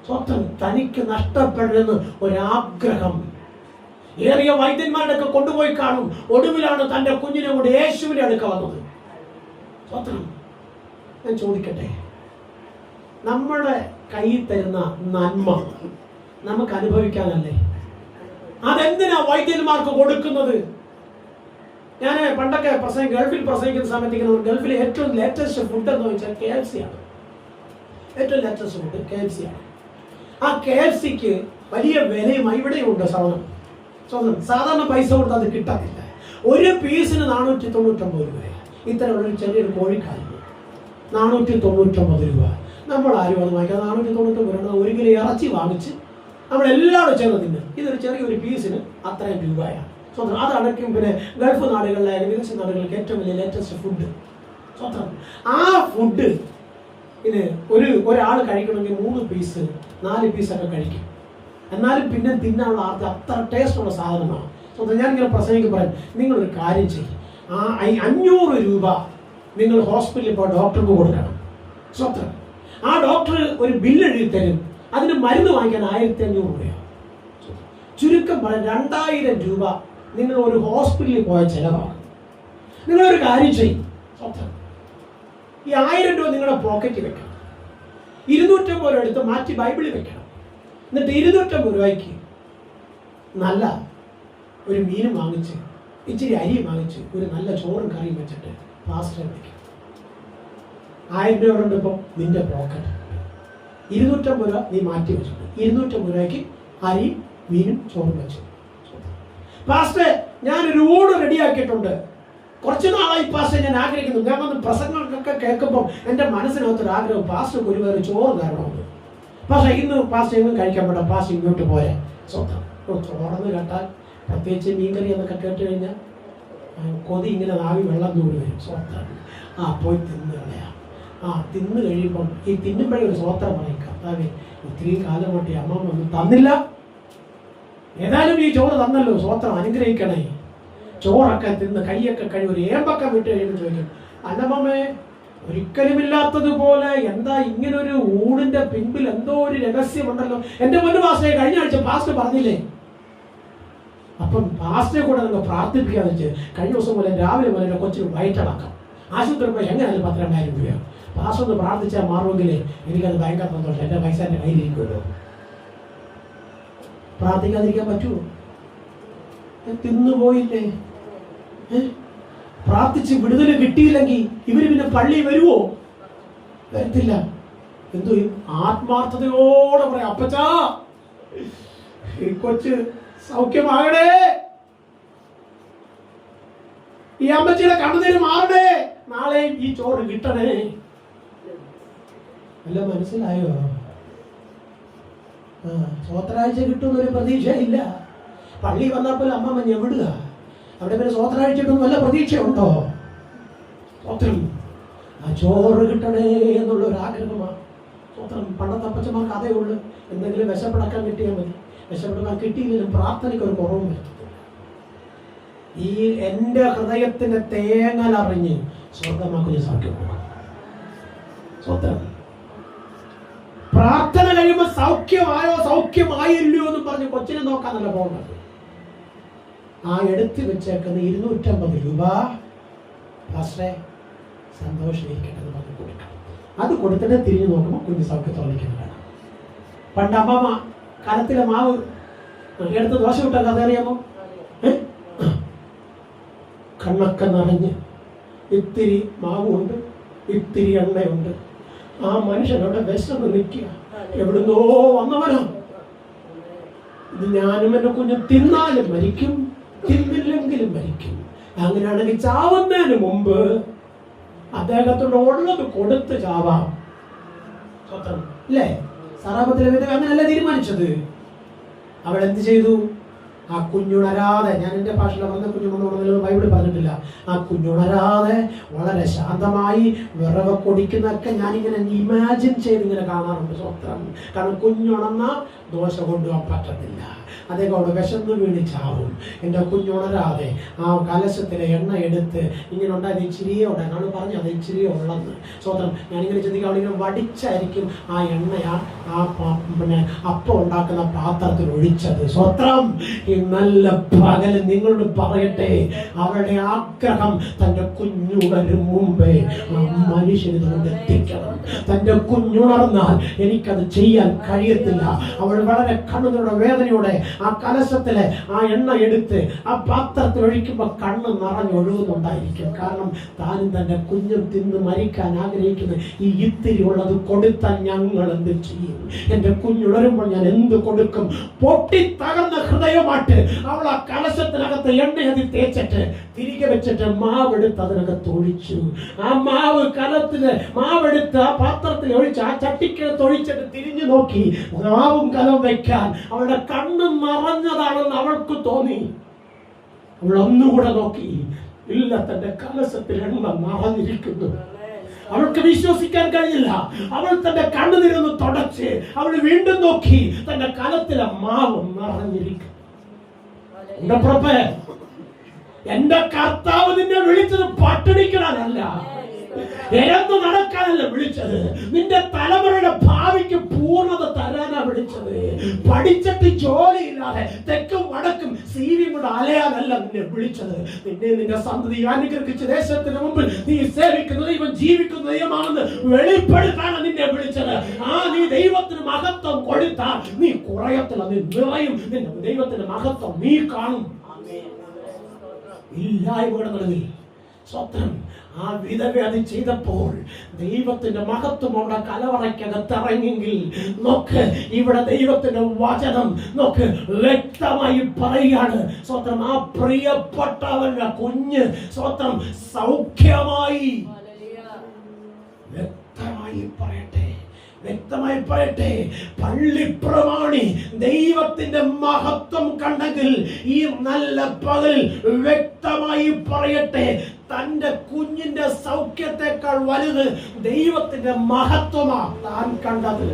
സ്വന്തം തനിക്ക് നഷ്ടപ്പെടരുന്ന ഒരാഗ്രഹം. ഏറിയ വൈദ്യന്മാരുടെ ഒക്കെ കൊണ്ടുപോയി കാണും. ഒടുവിലാണ് തന്റെ കുഞ്ഞിനെ കൊണ്ട് യേശുവിനെ അടുക്ക വന്നത്. സ്വന്തം ഞാൻ ചോദിക്കട്ടെ, നമ്മുടെ കയ്യിൽ തരുന്ന നന്മ നമുക്ക് അനുഭവിക്കാനല്ലേ? അതെന്തിനാ വൈദ്യന്മാർക്ക് കൊടുക്കുന്നത്? ഞാൻ പണ്ടൊക്കെ ഗൾഫിൽ പ്രസംഗിക്കുന്ന സമയത്ത് ഗൾഫിലെ ഏറ്റവും ലേറ്റസ്റ്റ് ഫുഡ് എന്ന് വെച്ചാൽ KFC ആണ്. ഏറ്റവും ലേറ്റസ്റ്റ് ഫുഡ് KFC ആണ്. ആ KFCക്ക് വലിയ വിലയും ഇവിടെയും ഉണ്ട്. സാധാരണ പൈസ കൊടുത്ത് അത് കിട്ടത്തില്ല. ഒരു പീസിന് 499 രൂപയാണ്. ഇത്തരമുള്ളൊരു ചെറിയൊരു കോഴിക്കാലിന് 499 രൂപ. നമ്മൾ ആരും അത് വാങ്ങിക്കാം. 499 രൂപ. 1 കിലോ ഇറച്ചി വാങ്ങിച്ച് നമ്മളെല്ലാവരും ചേർന്ന് തിന്നും. ഇതൊരു ചെറിയൊരു പീസിന് അത്രയും രൂപയാണ്. സ്വന്തം അതടക്കും. പിന്നെ ഗൾഫ് നാടുകളിലായാലും വിദേശ നാടുകളിലേക്ക് ഏറ്റവും വലിയ ലേറ്റസ്റ്റ് ഫുഡ്. സ്വന്തം ആ ഫുഡ് ഇത് ഒരാൾ കഴിക്കണമെങ്കിൽ 3 പീസ് 4 പീസൊക്കെ കഴിക്കും. എന്നാലും പിന്നെ തിന്നാനുള്ള അത്ര ടേസ്റ്റുള്ള സാധനമാണ്. സ്വന്തം ഞാനിങ്ങനെ പ്രസംഗിക്ക് പറയാം, നിങ്ങളൊരു കാര്യം ചെയ്യും, ആ 500 രൂപ നിങ്ങൾ ഹോസ്പിറ്റലിൽ പോയി ഡോക്ടർക്ക് കൊടുക്കണം. സ്വന്തം ആ ഡോക്ടർ ഒരു ബില്ല് എഴുതി തരും. അതിന് മരുന്ന് വാങ്ങിക്കാൻ 1500 രൂപയാണ്. ചുരുക്കം പറയാൻ 2000 രൂപ നിങ്ങൾ ഒരു ഹോസ്പിറ്റലിൽ പോയ ചിലവാണ്. നിങ്ങളൊരു കാര്യം ചെയ്യും, ഈ 1000 രൂപ നിങ്ങളുടെ പോക്കറ്റിൽ വെക്കണം. 250 രൂപ എടുത്ത് മാറ്റി ബൈബിളിൽ വെക്കണം. എന്നിട്ട് 250 രൂപയ്ക്ക് നല്ല ഒരു മീനും വാങ്ങിച്ച് ഇച്ചിരി അരി വാങ്ങിച്ച് ഒരു നല്ല ചോറും കറിയും വെച്ചിട്ട് പാസ്റ്ററെ വയ്ക്കണം. 1000 രൂപ ഉണ്ട് ഇപ്പം നിന്റെ പോക്കറ്റ്. 250 രൂപ നീ മാറ്റി വെച്ചിട്ടുണ്ട്. 250 രൂപയ്ക്ക് അരി മീനും ചോറും വെച്ചു. പാസ്റ്ററെ ഞാനൊരു ഊണ് റെഡിയാക്കിയിട്ടുണ്ട്. കുറച്ച് നാളായി പാസ്റ്റർ ഞാൻ ആഗ്രഹിക്കുന്നു. ഞാൻ വന്ന് പ്രസംഗങ്ങളൊക്കെ കേൾക്കുമ്പോൾ എൻ്റെ മനസ്സിനകത്തൊരു ആഗ്രഹം, പാസ്റ്റർക്ക് ഒരു വേറെ ചോറ് തരണമെന്ന്. പക്ഷേ ഇന്ന് പാസ്റ്റർ എങ്ങും കഴിക്കാൻ പറ്റാം, പാസ്റ്റർ ഇങ്ങോട്ട് പോരെ. സ്വന്തം ചോറന്ന് കേട്ടാൽ, പ്രത്യേകിച്ച് മീൻകറി എന്നൊക്കെ കേട്ട് കഴിഞ്ഞാൽ കൊതി ഇങ്ങനെ നാവി വെള്ളം കൂടി വരും. സ്വന്തം പോയി തിന്ന് കളയാം. തിന്ന് കഴിയുമ്പം ഈ തിന്നുമ്പോഴേ ഒരു സ്വോത്രം പറയിക്കാം. അതായത് ഇത്രയും കാലം കൊണ്ട് അമ്മ ഒന്നും തന്നില്ല, ഏതായാലും ഈ ചോറ് തന്നല്ലോ, സ്വോത്രം അനുഗ്രഹിക്കണേ. ചോറൊക്കെ തിന്ന് കൈയൊക്കെ കഴിയും, ഒരു ഏമ്പൊക്കെ വിട്ട് കഴിയുമ്പോൾ ചോദിക്കും, അന്നമ്മേ ഒരിക്കലുമില്ലാത്തതുപോലെ എന്താ ഇങ്ങനൊരു ഊണിന്റെ പിൻപിൽ എന്തോ ഒരു രഹസ്യമുണ്ടല്ലോ. എൻ്റെ മുൻ പാസ്റ്ററെ കഴിഞ്ഞ ആഴ്ച പാസ്റ്റർ പറഞ്ഞില്ലേ? അപ്പം പാസ്റ്ററെ കൂടെ നിങ്ങൾ പ്രാർത്ഥിപ്പിക്കാന്ന് വെച്ച് കഴിഞ്ഞ ദിവസം പോലെ രാവിലെ പോലെ എൻ്റെ കൊച്ചിന് വയറ്റടക്കം ആശുപത്രി പോയി എങ്ങനെയാലും 12,000 രൂപയാണ്. പാസ്റ്റർ ഒന്ന് പ്രാർത്ഥിച്ചാൽ മാറുമെങ്കിലേ എനിക്കത് ഭയങ്കര സന്തോഷം. എൻ്റെ പൈസ എൻ്റെ കയ്യിലിരിക്കുമല്ലോ. പ്രാർത്ഥിക്കാതിരിക്കാൻ പറ്റുമോ? തിന്നുപോയില്ലേ? പ്രാർത്ഥിച്ച് വിടുതൽ കിട്ടിയില്ലെങ്കിൽ ഇവര് പിന്നെ പള്ളി വരുവോ? വരത്തില്ല. എന്തു ആത്മാർത്ഥതയോടെ പറയാം, അപ്പച്ചാ ഈ കൊച്ച് സൗഖ്യമാകണേ, ഈ അമ്മച്ചിയുടെ കണ്ണുനീര് മാറണേ, നാളെ ഈ ചോറ് കിട്ടണേ. അല്ല, മനസ്സിലായോ? സ്വോത്രാഴ്ച കിട്ടുന്നൊരു പ്രതീക്ഷയില്ല. പള്ളി വന്നപ്പോൾ അമ്മ ഞെവിടുക, അവിടെ പിന്നെ സ്വോത്രാഴ്ച കിട്ടുന്ന വല്ല പ്രതീക്ഷയുണ്ടോ? സ്വോത്രം, ആ ചോറ് കിട്ടണേ എന്നുള്ളൊരു ആഗ്രഹമാണ്. സ്വോത്രം. പണ്ടത്തെ അപ്പച്ചന്മാർക്ക് അതേ ഉള്ളു, എന്തെങ്കിലും വിശപ്പടക്കാൻ കിട്ടിയാൽ മതി. വിശപ്പടക്കാൻ കിട്ടിയില്ലെങ്കിലും പ്രാർത്ഥനയ്ക്ക് ഒരു കുറവും വരത്തില്ല. ഈ എൻ്റെ ഹൃദയത്തിന്റെ തേങ്ങലറിഞ്ഞ് സ്വർഗമാക്കുന്ന സാധ്യമാണ്. സ്വോത്രം. പ്രാർത്ഥന കഴിയുമ്പോൾ സൗഖ്യമായോ സൗഖ്യമായില്ലയോ എന്ന് പറഞ്ഞ് കൊച്ചിനെ നോക്കാനല്ല പോകുന്നത്. ആ എടുത്തു വെച്ചേക്കുന്ന 250 രൂപ പാസ്റ്ററെ സന്തോഷമായിരിക്കട്ടെ പറഞ്ഞ് കൊടുക്കണം. അത് കൊടുത്തിട്ട് തിരിഞ്ഞു നോക്കുമ്പോൾ കുഞ്ഞ് സൗഖ്യത്തോടെ നിൽക്കുന്നതാണ്. പണ്ട് അമ്മ കലത്തിലെ മാവ് എടുത്ത് ദോശ വിട്ട കഥ അറിയാമോ? കണ്ണൊക്കെ നിറഞ്ഞ് ഇത്തിരി മാവുണ്ട്, ഇത്തിരി എണ്ണയുണ്ട്. ആ മനുഷ്യനോട് വിശന്ന് നിൽക്കുക. എവിടുന്നോ വന്നവനോ. ഇത് ഞാനും എൻ്റെ കുഞ്ഞ് തിന്നാലും മരിക്കും, തിന്നില്ലെങ്കിലും മരിക്കും. അങ്ങനെയാണെങ്കിൽ ചാവുന്നതിന് മുമ്പ് അദ്ദേഹത്തോട് ഉള്ളത് കൊടുത്ത് ചാവാം. സ്വന്തം അല്ലേ? സാറാപത്തിലെ വിധവ അങ്ങനെയല്ല തീരുമാനിച്ചത്. അവൾ എന്ത് ചെയ്തു? ആ കുഞ്ഞുണരാതെ, ഞാൻ എൻ്റെ ഭാഷയിൽ പറഞ്ഞ കുഞ്ഞുണർന്ന് ബൈബിളിൽ പറഞ്ഞിട്ടില്ല. ആ കുഞ്ഞുണരാതെ വളരെ ശാന്തമായി വിറവ കൊടിക്കുന്നതൊക്കെ ഞാനിങ്ങനെ ഇമാജിൻ ചെയ്ത് ഇങ്ങനെ കാണാറുണ്ട്. സ്വത്രം. കാരണം കുഞ്ഞുണർന്ന ദോശ കൊണ്ടുപോകാൻ പറ്റത്തില്ല, അദ്ദേഹം അവിടെ വിശന്ന് വീണ് ചാവും. എൻ്റെ കുഞ്ഞുണരാതെ ആ കലശത്തിലെ എണ്ണ എടുത്ത് ഇങ്ങനെ ഉണ്ടായത് ഇച്ചിരിയേ ഉണ്ടായി. നമ്മൾ പറഞ്ഞു അത് ഇച്ചിരിയേ ഉള്ളെന്ന്. സ്വത്രം. ഞാനിങ്ങനെ ചിന്തിക്കുക, അവളിങ്ങനെ വടിച്ചായിരിക്കും ആ എണ്ണ ആ പിന്നെ അപ്പം ഉണ്ടാക്കുന്ന പാത്രത്തിൽ ഒഴിച്ചത്. സ്വത്രം. ഈ നല്ല പകല് നിങ്ങളോട് പറയട്ടെ, അവളുടെ ആഗ്രഹം തൻ്റെ കുഞ്ഞുണരും മുമ്പേ ആ മനുഷ്യന് കൊണ്ട് എത്തിക്കണം. തൻ്റെ കുഞ്ഞുണർന്നാൽ എനിക്കത് ചെയ്യാൻ കഴിയത്തില്ല. അവൾ വളരെ കണ്ണുകളുടെ വേദനയോടെ ആ കലശത്തിലെ ആ എണ്ണ എടുത്ത് ആ പാത്രത്തിൽ ഒഴിക്കുമ്പോൾ കണ്ണ് നിറഞ്ഞൊഴുകുന്നുണ്ടായിരിക്കും. കാരണം താനും തൻ്റെ കുഞ്ഞും തിന്ന് മരിക്കാൻ ആഗ്രഹിക്കുന്ന ഈ ഇത്തിരി ഉള്ളത് കൊടുത്താൽ ഞങ്ങൾ എന്ത് ചെയ്യും? എൻ്റെ കുഞ്ഞുണരുമ്പോൾ ഞാൻ എന്ത് കൊടുക്കും? പൊട്ടി തകർന്ന ഹൃദയമായിട്ട് അവൾ ആ കലശത്തിനകത്ത് എണ്ണ അതിൽ തേച്ചിട്ട് തിരികെ വെച്ചിട്ട് മാവെടുത്ത് അതിനകത്ത് ഒഴിച്ചു. ആ മാവ് കലത്തില് മാവെടുത്ത് ആ പാത്രത്തിൽ ഒഴിച്ച് ആ ചട്ടിക്കകത്ത് ഒഴിച്ചിട്ട് തിരിഞ്ഞു നോക്കി. മാവും കലം വെക്കാൻ അവളുടെ കണ്ണ് നിറഞ്ഞതാണെന്ന് അവൾക്ക് തോന്നി. അവൾ ഒന്നുകൂടെ നോക്കി, ഇല്ല, തന്റെ കലശത്തിൽ എണ്ണ നിറഞ്ഞിരിക്കുന്നു. അവൾക്ക് വിശ്വസിക്കാൻ കഴിഞ്ഞില്ല. അവൾ തന്റെ കണ്ണുനീരൊന്ന് തുടച്ച് അവൾ വീണ്ടും നോക്കി, തന്റെ കലത്തിലെ മാവ് നിറഞ്ഞിരിക്കുന്നു. എന്റെ കർത്താവ് നിന്നെ വിളിച്ചത് പട്ടിണിക്കിടാനല്ല, എരന്ന് നടക്കാനല്ല വിളിച്ചത്. നിന്റെ തലമുറയുടെ ഭാവിക്ക് പൂർണ്ണത തരാനാ വിളിച്ചത്. പഠിച്ചിട്ട് ജോലിയില്ലാതെ തെക്കും വടക്കും സീവിയും കൂടെ അലയാനല്ല നിന്നെ വിളിച്ചത്. നിന്നെ നിന്റെ സന്തതി അനുഗ്രഹിച്ച ദേശത്തിന് മുമ്പിൽ നീ സേവിക്കുന്ന ദൈവം ജീവിക്കുന്ന ദൈവമാണെന്ന് വെളിപ്പെടുത്താണ് നിന്നെ വിളിച്ചത്. നീ ദൈവത്തിന് മഹത്വം കൊടുത്താൽ നീ കുറയത്തില്ല, നീ നിറയും. നിന്റെ ദൈവത്തിന്റെ മഹത്വം നീ കാണും. ഇല്ലായ്മയുടെ നടുവിൽ സ്വത്രം ആ വിധവ അത് ചെയ്തപ്പോൾ ദൈവത്തിന്റെ മഹത്വം അവിടെ കലവറയ്ക്കകത്ത് ഇറങ്ങിയെങ്കിൽ നോക്ക്, ഇവിടെ ദൈവത്തിന്റെ വചനം നോക്ക് വ്യക്തമായി പറയുകയാണ്. സ്വത്രം. ആ പ്രിയപ്പെട്ടവന്റെ കുഞ്ഞ് സ്വത്രം സൗഖ്യമായി. വ്യക്തമായി പറയട്ടെ, പള്ളിപ്രമാണി ദൈവത്തിന്റെ മഹത്വം കണ്ടെങ്കിൽ ഈ നല്ല പകൽ വ്യക്തമായി പറയട്ടെ, തന്റെ കുഞ്ഞിന്റെ സൗഖ്യത്തെക്കാൾ വലുത് ദൈവത്തിന്റെ മഹത്വമാണ് താൻ കണ്ടത്.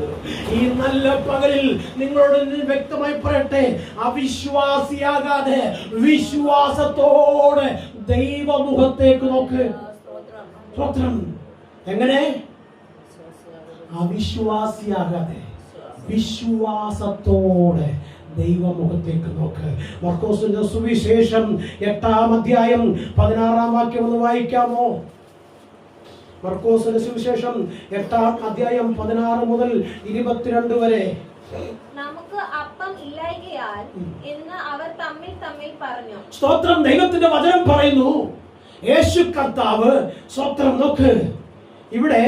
ഈ നല്ല പകലിൽ നിങ്ങളോട് വ്യക്തമായി പറയട്ടെ, അവിശ്വാസിയാകാതെ വിശ്വാസത്തോടെ ദൈവമുഖത്തേക്ക് നോക്ക്. സ്തോത്രം. എങ്ങനെ? അവിശ്വാസിയാകാതെ വിശ്വാസത്തോടെ ദൈവമുഖത്തേക്ക് നോക്ക്. മർക്കോസിന്റെ സുവിശേഷം 8-ാം അധ്യായം 16-ാം വാക്യം ഒന്ന് വായിക്കാമോ? മർക്കോസിന്റെ സുവിശേഷം 8-ാം അധ്യായം 16 മുതൽ 22 വരെ. നമുക്ക് അപ്പം ഇല്ലായ്കയാൽ എന്ന് അവർ തമ്മിൽ പറഞ്ഞു. സ്തോത്രം. ദൈവത്തിന്റെ വചനം പറയുന്നു, യേശു കർത്താവ് സ്തോത്രം നോക്ക് ഇവിടെ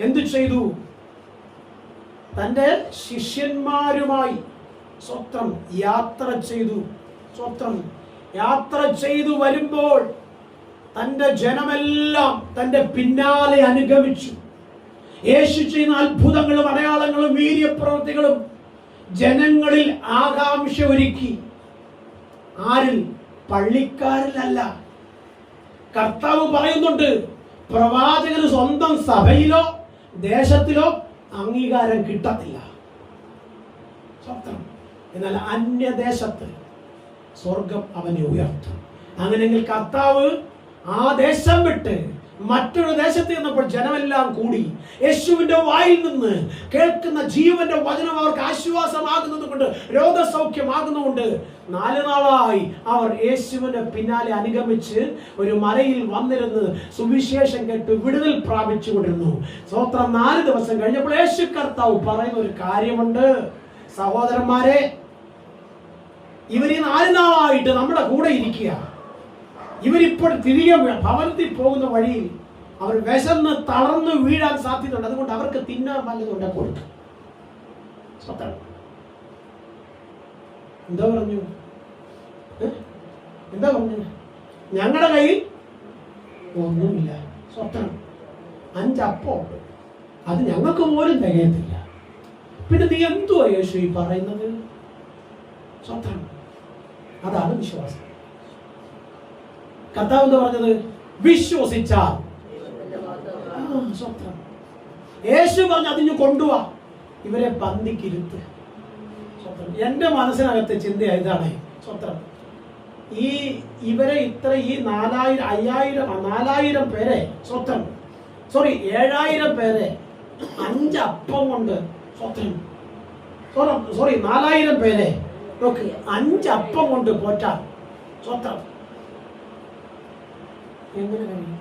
എന്തു ചെയ്തു? തൻ്റെ ശിഷ്യന്മാരുമായി സ്വത്രം യാത്ര ചെയ്തു. സ്വത്രം യാത്ര ചെയ്തു വരുമ്പോൾ തൻ്റെ ജനമെല്ലാം തൻ്റെ പിന്നാലെ അനുഗമിച്ചു. യേശു ചെയ്യുന്ന അത്ഭുതങ്ങളും അടയാളങ്ങളും വീര്യപ്രവൃത്തികളും ജനങ്ങളിൽ ആകാംക്ഷ ഒരുക്കി. ആരിൽ? പള്ളിക്കാരിലല്ല. കർത്താവ് പറയുന്നുണ്ട്, പ്രവാചകന് സ്വന്തം സഭയിലോ ദേശത്തിലോ അംഗീകാരം കിട്ടത്തില്ല. സ്വത്രം. എന്നാൽ അന്യദേശത്ത് സ്വർഗം അവനെ ഉയർത്തും. അങ്ങനെയെങ്കിൽ കർത്താവ് ആ ദേശം വിട്ട് മറ്റൊരു ദേശത്ത് ചെന്നപ്പോൾ ജനമെല്ലാം കൂടി യേശുവിന്റെ വായിൽ നിന്ന് കേൾക്കുന്ന ജീവന്റെ വചനം അവർക്ക് ആശ്വാസമാകുന്നത് കൊണ്ട്, രോഗസൗഖ്യമാകുന്നതുകൊണ്ട് 4 നാളായി അവർ യേശുവിന്റെ പിന്നാലെ അനുഗമിച്ച് ഒരു മലയിൽ വന്നിരുന്ന് സുവിശേഷം കേട്ട് വിടുതൽ പ്രാപിച്ചു കൊണ്ടിരുന്നു. സ്വത്രം. 4 ദിവസം കഴിഞ്ഞപ്പോൾ യേശു കർത്താവ് പറയുന്ന ഒരു കാര്യമുണ്ട്. സഹോദരന്മാരെ, ഇവര് 4 നാളായിട്ട് നമ്മുടെ കൂടെ ഇരിക്കുക. ഇവരിപ്പോൾ തിരികെ ഭവനത്തിൽ പോകുന്ന വഴിയിൽ അവർ വിശന്ന് തളർന്ന് വീഴാൻ സാധ്യതയുണ്ട്. അതുകൊണ്ട് അവർക്ക് തിന്നാൻ വല്ലതുകൊണ്ട് കൊടുക്കും. എന്താ പറഞ്ഞു? ഞങ്ങളുടെ കയ്യിൽ ഒന്നുമില്ല. സ്വത്രം. 5 അപ്പമുണ്ട്, അത് ഞങ്ങൾക്ക് പോലും തികയത്തില്ല. പിന്നെ നീ എന്തുവാ യേശു ഈ പറയുന്നത്? സ്വത്രം. അതാണ് വിശ്വാസം. കർത്താവ് എന്താ പറഞ്ഞത്? വിശ്വസിച്ചാൽ. സ്വത്രം. യേശു പറഞ്ഞു അതിന് കൊണ്ടുപോവാ, ഇവരെ പന്തിക്കിരുത്ത്. സ്വത്രം. എന്റെ മനസ്സിനകത്തെ ചിന്ത ഇതാണ്. സ്വത്രം. ഇവരെ ഈ 4000 പേരെ, സ്വത്രം, 7000 പേരെ 5 അപ്പം കൊണ്ട്, സ്വത്രം, 4000 പേരെ 5 അപ്പം കൊണ്ട് പോറ്റാൻ. സ്വത്രം. എങ്ങനെ കഴിയും?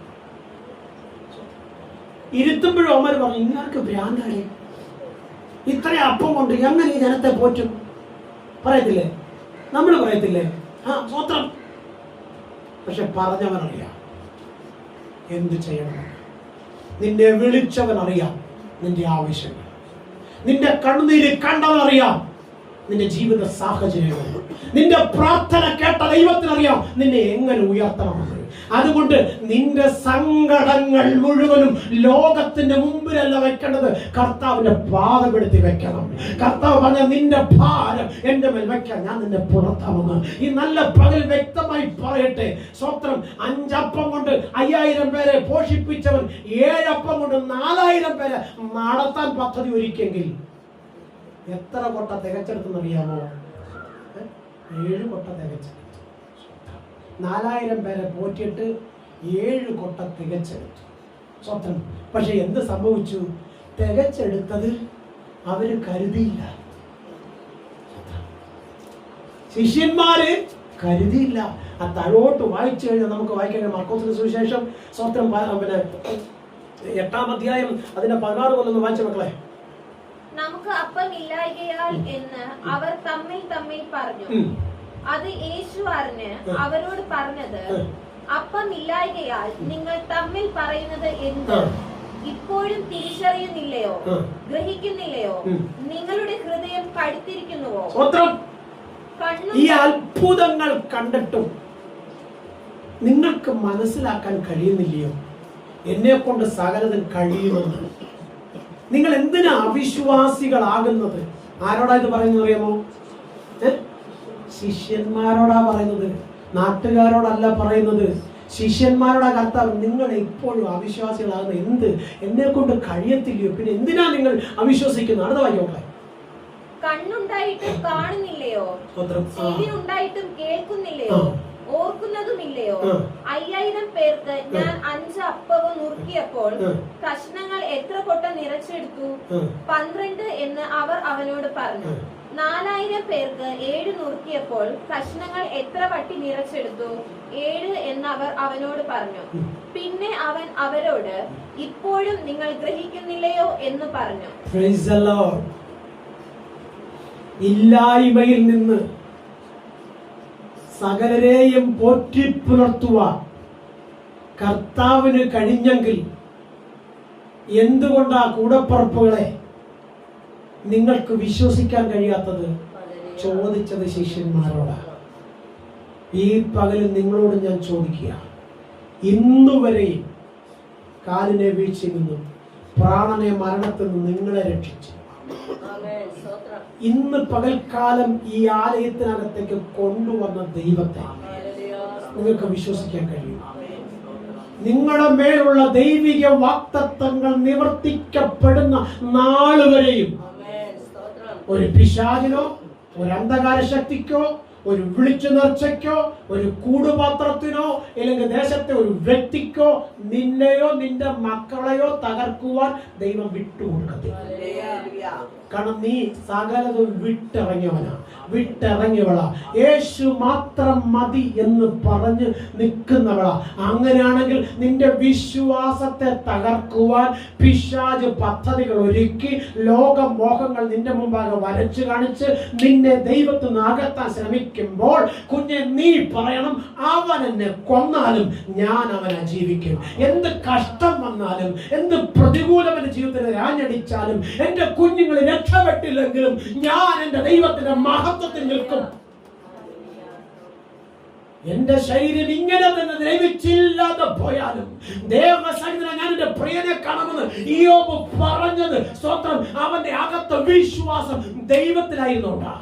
ഇരുത്തുമ്പോഴും അവന്മാർ പറഞ്ഞു, ഇങ്ങാർക്ക് ഭ്രാന്താണേ, ഇത്രയും അപ്പം കൊണ്ട് എങ്ങനെ ഈ ജനത്തെ പോറ്റും? പറയത്തില്ലേ? നമ്മൾ പറയത്തില്ലേ? സ്വത്രം. പക്ഷെ പറഞ്ഞവനറിയാം എന്ത് ചെയ്യണം. നിന്നെ വിളിച്ചവൻ അറിയാം നിന്റെ ആവശ്യങ്ങൾ. നിന്റെ കണ്ണുനീര് കണ്ടവനറിയാം നിന്റെ ജീവിത സാഹചര്യങ്ങൾ. നിന്റെ പ്രാർത്ഥന കേട്ട ദൈവത്തിനറിയാം നിന്നെ എങ്ങനെ ഉയർത്തണമെന്ന്. അതുകൊണ്ട് നിന്റെ സങ്കടങ്ങൾ മുഴുവനും ലോകത്തിന്റെ മുമ്പിലല്ല വെക്കേണ്ടത്, കർത്താവിന്റെ പാദമെടുത്ത് വെക്കണം. കർത്താവ് പറഞ്ഞ നിന്റെ ഭാരം എന്റെ മേൽ വെക്കാൻ ഞാൻ നിന്നെ പുറത്താവുന്നു. ഈ നല്ല പകൽ വ്യക്തമായി പറയട്ടെ. സ്വത്രം. 5 അപ്പം കൊണ്ട് 5000 പേരെ പോഷിപ്പിച്ചവൻ 7 അപ്പം കൊണ്ട് 4000 പേരെ നടത്താൻ പദ്ധതി ഒരുക്കിയെങ്കിൽ എത്ര കൊട്ട തികച്ചെടുത്തെന്നറിയാമോ? 7 കൊട്ട തികച്ചെടുത്തു. 4000 പേരെ പോറ്റിയിട്ട് 7 കൊട്ട തികച്ചെടുത്തു. സ്വത്രം. പക്ഷെ എന്ത് സംഭവിച്ചു? തികച്ചെടുത്തത് അവര് കരുതിയില്ല. ശിഷ്യന്മാര് കരുതിയില്ല. ആ താഴോട്ട് വായിച്ചു കഴിഞ്ഞാൽ നമുക്ക് വായിക്കാൻ മർക്കോസിന്റെ സുവിശേഷം. സ്വത്രം. പിന്നെ 8-ാം അധ്യായം അതിന്റെ 16 കൊല്ലൊന്ന് വായിച്ച മക്കളെ. നമുക്ക് അപ്പം ഇല്ലായ്കയാൽ എന്ന് അവർ തമ്മിൽ പറഞ്ഞു. അത് യേശു അറിഞ്ഞ് അവരോട് പറഞ്ഞത്, അപ്പം ഇല്ലായ്കയാൽ നിങ്ങൾ തമ്മിൽ പറയുന്നത് എന്ത്? ഇപ്പോഴും തിരിച്ചറിയുന്നില്ലയോ? ഗ്രഹിക്കുന്നില്ലയോ? നിങ്ങളുടെ ഹൃദയം കടുത്തിരിക്കുന്നുവോ? ഈ അത്ഭുതങ്ങൾ കണ്ടിട്ടും നിങ്ങൾക്ക് മനസ്സിലാക്കാൻ കഴിയുന്നില്ലയോ എന്നെ കൊണ്ട് സകലതും കഴിയുമെന്ന്? നിങ്ങൾ എന്തിനാ അവിശ്വാസികളാകുന്നത്? ആരോടാ ഇത് പറയുന്നത് അറിയാമോ? ശിഷ്യന്മാരോടാ പറയുന്നത്, നാട്ടുകാരോടല്ല പറയുന്നത്. ശിഷ്യന്മാരോടാ കർത്താവ് നിങ്ങൾ ഇപ്പോഴും അവിശ്വാസികളാകുന്നത് എന്ത്? എന്നെ കൊണ്ട് കഴിയത്തില്ലയോ? പിന്നെ എന്തിനാ നിങ്ങൾ അവിശ്വസിക്കുന്നത്? അടുത്ത വായിക്കോട്ടെ. കണ്ണുണ്ടായിട്ടും കാണുന്നില്ലയോ? ചെവി ഉണ്ടായിട്ടും കേൾക്കുന്നില്ലയോ? ഓർക്കുന്നതുമില്ലയോ? 5000 പേർക്ക് ഞാൻ 5 അപ്പവും നുറുക്കിയപ്പോൾ കഷ്ണങ്ങൾ എത്ര കൊട്ട നിറച്ചെടുത്തു? 12 എന്ന് അവർ അവനോട് പറഞ്ഞു. 4000 പേർക്ക് 7 നുറുക്കിയപ്പോൾ കഷ്ണങ്ങൾ എത്ര വട്ടി നിറച്ചെടുത്തു? 7 എന്ന് അവർ അവനോട് പറഞ്ഞു. പിന്നെ അവൻ അവരോട്, ഇപ്പോഴും നിങ്ങൾ ഗ്രഹിക്കുന്നില്ലയോ എന്ന് പറഞ്ഞു. ഇല്ലായ്മയിൽ നിന്ന് സകലരെയും പോറ്റിപ്പുലർത്തുവാൻ കർത്താവിന് കഴിഞ്ഞെങ്കിൽ എന്തുകൊണ്ടാ കൂടപ്പുറപ്പുകളെ നിങ്ങൾക്ക് വിശ്വസിക്കാൻ കഴിയാത്തത് ചോദിച്ചത് ശിഷ്യന്മാരോടാണ്. ഈ പകലിൽ നിങ്ങളോട് ഞാൻ ചോദിക്കുക, ഇന്നുവരെയും കാലിനെ വീഴ്ചയിൽ നിന്നും പ്രാണനെ മരണത്തിൽ നിന്നും നിങ്ങളെ രക്ഷിച്ചു ഇന്ന് പകൽക്കാലം ഈ ആലയത്തിനകത്തേക്ക് കൊണ്ടുവന്ന ദൈവത്തെ നിങ്ങൾക്ക് വിശ്വസിക്കാൻ കഴിയും. നിങ്ങളുടെ മേലുള്ള ദൈവിക വാഗ്ദത്തങ്ങൾ നിവർത്തിക്കപ്പെടുന്ന നാളുവരെയും ഒരു പിശാചിനോ ഒരു അന്ധകാര ശക്തിക്കോ ഒരു വിളിച്ചു നേർച്ചയ്ക്കോ ഒരു കൂടുപാത്രത്തിനോ അല്ലെങ്കിൽ ദേശത്തെ ഒരു വ്യക്തിക്കോ നിന്നെയോ നിന്റെ മക്കളെയോ തകർക്കുവാൻ ദൈവം വിട്ടുകൊടുക്കത്തില്ല. കാരണം നീ സകലതും വിട്ടിറങ്ങിയവളാ. യേശു മാത്രം മതി എന്ന് പറഞ്ഞ് നിൽക്കുന്നവളാ. അങ്ങനെയാണെങ്കിൽ നിന്റെ വിശ്വാസത്തെ തകർക്കുവാൻ പിശാച് പദ്ധതികൾ ഒരുക്കി ലോകമോഹങ്ങൾ നിന്റെ മുമ്പാകെ വരച്ചു കാണിച്ച് നിന്നെ ദൈവത്തിൽ നിന്ന് അകത്താൻ ശ്രമിക്കുമ്പോൾ കുഞ്ഞെ നീ പറയണം, അവൻ എന്നെ കൊന്നാലും ഞാൻ അവനെ ജീവിക്കും. എന്ത് കഷ്ടം വന്നാലും എന്ത് പ്രതികൂലം എന്റെ ജീവിതത്തിൽ രാഞ്ഞടിച്ചാലും എന്റെ കുഞ്ഞുങ്ങൾ രക്ഷപ്പെട്ടില്ലെങ്കിലും ഞാൻ എന്റെ ദൈവത്തിന്റെ മഹത്വത്തിൽ നിൽക്കും. എന്റെ ശരീരം ഇങ്ങനെ തന്നെ ദ്രവിച്ചില്ലാതെ പോയാലും ദേവസഹിതന ഞാൻ എന്റെ പ്രിയനെ കാണുമെന്ന് ഇയ്യോബ് പറഞ്ഞത് സ്വന്തം അവന്റെ അകത്ത വിശ്വാസം ദൈവത്തിലായിരുന്നോണ്ടാ.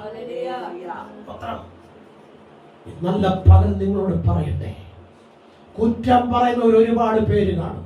നല്ല പകൽ നിങ്ങളോട് പറയട്ടെ, കുറ്റം പറയുന്നവർ ഒരുപാട് പേര് കാണും.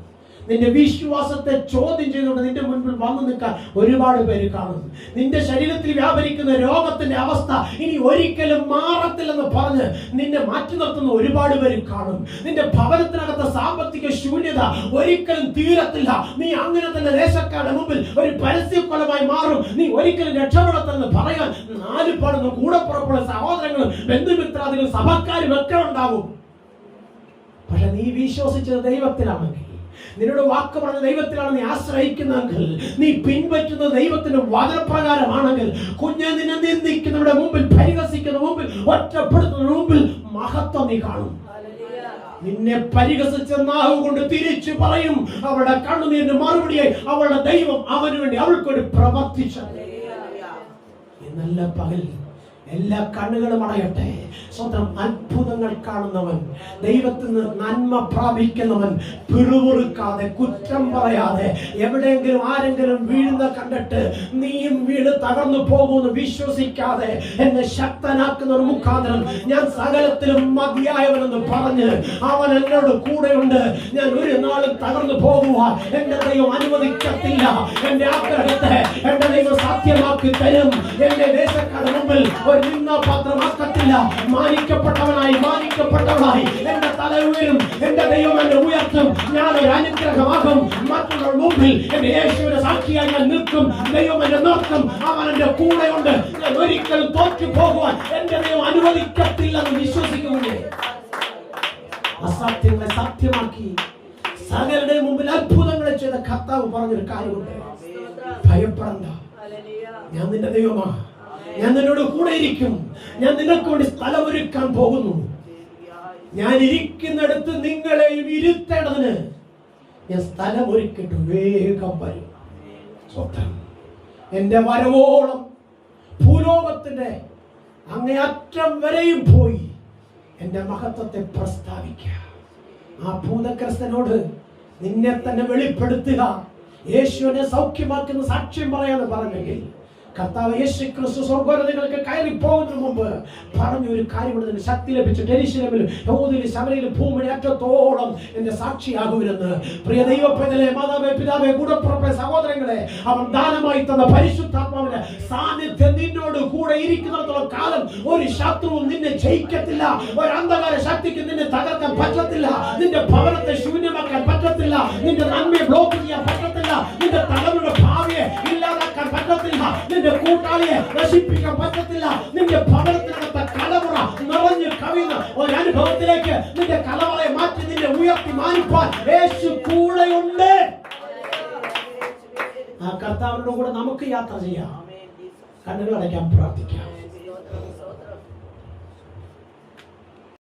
നിന്റെ വിശ്വാസത്തെ ചോദ്യം ചെയ്തുകൊണ്ട് നിന്റെ മുൻപിൽ വന്നു നിൽക്കാൻ ഒരുപാട് പേര് കാണും. നിന്റെ ശരീരത്തിൽ വ്യാപരിക്കുന്ന രോഗത്തിന്റെ അവസ്ഥ ഇനി ഒരിക്കലും മാറത്തില്ലെന്ന് പറഞ്ഞ് നിന്നെ മാറ്റി നിർത്തുന്ന ഒരുപാട് പേര് കാണും. നിന്റെ ഭവനത്തിനകത്ത് സാമ്പത്തിക ശൂന്യത ഒരിക്കലും തീരത്തില്ല. നീ അങ്ങനെ തന്നെ ദേശക്കാരുടെ മുമ്പിൽ ഒരു പരസ്യക്കൊലമായി മാറും. നീ ഒരിക്കലും രക്ഷപ്പെടത്തില്ലെന്ന് പറയാൻ നാല് പാടുന്ന കൂടപ്പുറപ്പുള്ള സഹോദരങ്ങളും ബന്ധുമിത്രാദികളും സഭക്കാരും ഒക്കെ ഉണ്ടാവും. പക്ഷെ നീ വിശ്വസിച്ചത് ദൈവത്തിലാണെങ്കിൽ, നിന്നോട് വാക്ക് പറഞ്ഞ ദൈവത്തിലാണ് നീ ആശ്രയിക്കുന്നതെങ്കിൽ, നീ പിൻപറ്റുന്ന ദൈവത്തിന്റെ വചനപ്രകാരമാണെങ്കിൽ, കുഞ്ഞെ നിന്നെ നിന്ദിക്കുന്നവരുടെ മുമ്പിൽ, പരിഹസിക്കുന്ന മുമ്പിൽ, ഒറ്റപ്പെടുത്തുന്ന മുമ്പിൽ മഹത്വം നീ കാണും. നിന്നെ പരിഹസിച്ച നാവ് കൊണ്ട് തിരിച്ചു പറയും അവളുടെ കണ്ണുനീരിന് മറുപടിയായി അവളുടെ ദൈവം അവന് വേണ്ടി അവൾക്കൊരു പ്രവർത്തിച്ചു. നല്ല പകൽ എല്ലാ കണ്ണുകളും അടയട്ടെ. സ്വന്തം അത്ഭുതങ്ങൾ കാണുന്നവൻ, ദൈവത്തിൽ നിന്ന് നന്മ പ്രാപിക്കുന്നവൻ, പിറുപിറുക്കാതെ കുറ്റം പറയാതെ എവിടെയെങ്കിലും ആരെങ്കിലും വീഴുന്ന കണ്ടിട്ട് നീയും വീട് തകർന്നു പോകുമെന്ന് വിശ്വസിക്കാതെ എന്നെ ശക്തനാക്കുന്ന മുഖാന്തരം ഞാൻ സകലത്തിലും മതിയായവനെന്ന് പറഞ്ഞ് അവൻ എന്നോട് കൂടെയുണ്ട്. ഞാൻ ഒരു നാളും തകർന്നു പോകുവാൻ എന്റെ ദൈവം അനുവദിക്കത്തില്ല. എന്റെ ആഗ്രഹത്തെ എന്റെ ദൈവം സാധ്യമാക്കി തരും. എന്റെ ദേശക്കാരുടെ മുമ്പിൽ ഒരു നിന്നാപാത്രമാക്കത്തില്ല. മാനിക്കപ്പെട്ടവളായി എന്റെ തല ഉയരും. എന്റെ ദൈവം എന്നെ ഉയർത്തും. ഞാൻ ഒരു അനുഗ്രഹമാകും. മറ്റുള്ള മുമ്പിൽ എന്റെ യേശുവിന്റെ സാക്ഷിയായി ഞാൻ നിൽക്കും. ദൈവം എന്നെ നിർത്തും. അവൻ എന്റെ കൂടെയുണ്ട്. ഞാൻ ഒരിക്കലും തോറ്റു പോകുവാൻ എന്റെ ദൈവം അനുവദിക്കത്തില്ലെന്ന് വിശ്വസിക്കുന്നു. അസത്യങ്ങളെ സത്യമാക്കി സകലരുടെ മുമ്പിൽ അത്ഭുതങ്ങളെ ചെയ്ത കർത്താവ് പറഞ്ഞൊരു കാര്യമുണ്ട്, ഭയപ്പെടണ്ട, ഞാൻ നിന്റെ ദൈവമാ, ഞാൻ നിന്നോട് കൂടെ ഇരിക്കും, ഞാൻ നിനക്ക് വേണ്ടി സ്ഥലമൊരുക്കാൻ പോകുന്നു, ഞാൻ ഇരിക്കുന്നിടത്ത് നിങ്ങളെയും ഇരുത്തേണ്ടതിന് ഞാൻ സ്ഥലമൊരുക്കിട്ട് വേഗം വരും. സ്വന്തം എന്റെ വരവോളം ഭൂലോകത്തിന്റെ അങ്ങേയറ്റം വരെയും പോയി എന്റെ മഹത്വത്തെ പ്രസ്താവിക്കുക. ആ ഭൂതഗ്രസ്തനോട് നിന്നെ തന്നെ വെളിപ്പെടുത്തുക, യേശുവിനെ സൗഖ്യമാക്കുന്ന സാക്ഷ്യം പറയാന്ന് പറഞ്ഞെങ്കിൽ കർത്താവ് യേശു ക്രിസ്തു സ്വർഗ്ഗലോകത്തിലേക്ക് കയറി പോകുന്നതിന് മുമ്പ് പറഞ്ഞൊരു കാര്യമുണ്ട്, ശക്തി ലഭിച്ചിട്ട് യെരൂശലേമിലും യഹൂദയിലും ശമര്യയിലും ഭൂമിയുടെ അറ്റത്തോളം എന്റെ സാക്ഷിയാകുമെന്ന്. പ്രിയ ദൈവപ്രജകളെ, മാതാവേ, പിതാവേ, കൂടപ്പുറപ്പെ, സഹോദരങ്ങളെ, അവൻ ദാനമായി തന്ന പരിശുദ്ധാത്മാവിന്റെ സാന്നിധ്യം നിന്നോട് കൂടെ ഇരിക്കുന്നിടത്തോളം കാലം ഒരു ശത്രുവും നിന്നെ ജയിക്കത്തില്ല. ഒരു അന്ധകാര ശക്തിക്ക് നിന്നെ തകർക്കാൻ പറ്റത്തില്ല. നിന്റെ ഭവനത്തെ ശൂന്യമാക്കാൻ പറ്റത്തില്ല. നിന്റെ നന്മയെ ബ്ലോക്ക് ചെയ്യാൻ പറ്റത്തില്ല. നിന്റെ തലമുറ ഭാവിയെ ഇല്ലാതാക്കാൻ പറ്റത്തില്ല. നിന്റെ കൂട്ടാളിയെ നശിപ്പിക്കാൻ പറ്റത്തില്ല. നിന്റെ ഭവനത്തിനകത്തെ കലമുറ നിറഞ്ഞു കവിയുന്ന ഒരു അനുഭവത്തിലേക്ക് നിന്റെ കലവറയെ മാറ്റി നിന്നെ ഉയർത്തി മാനിപ്പാൻ യേശു കൂടെയുണ്ട്. ആ കർത്താവിനോട് കൂടെ നമുക്ക് യാത്ര ചെയ്യാം. കണ്ണുകൾ അടയ്ക്കാൻ പ്രാർത്ഥിക്കാം.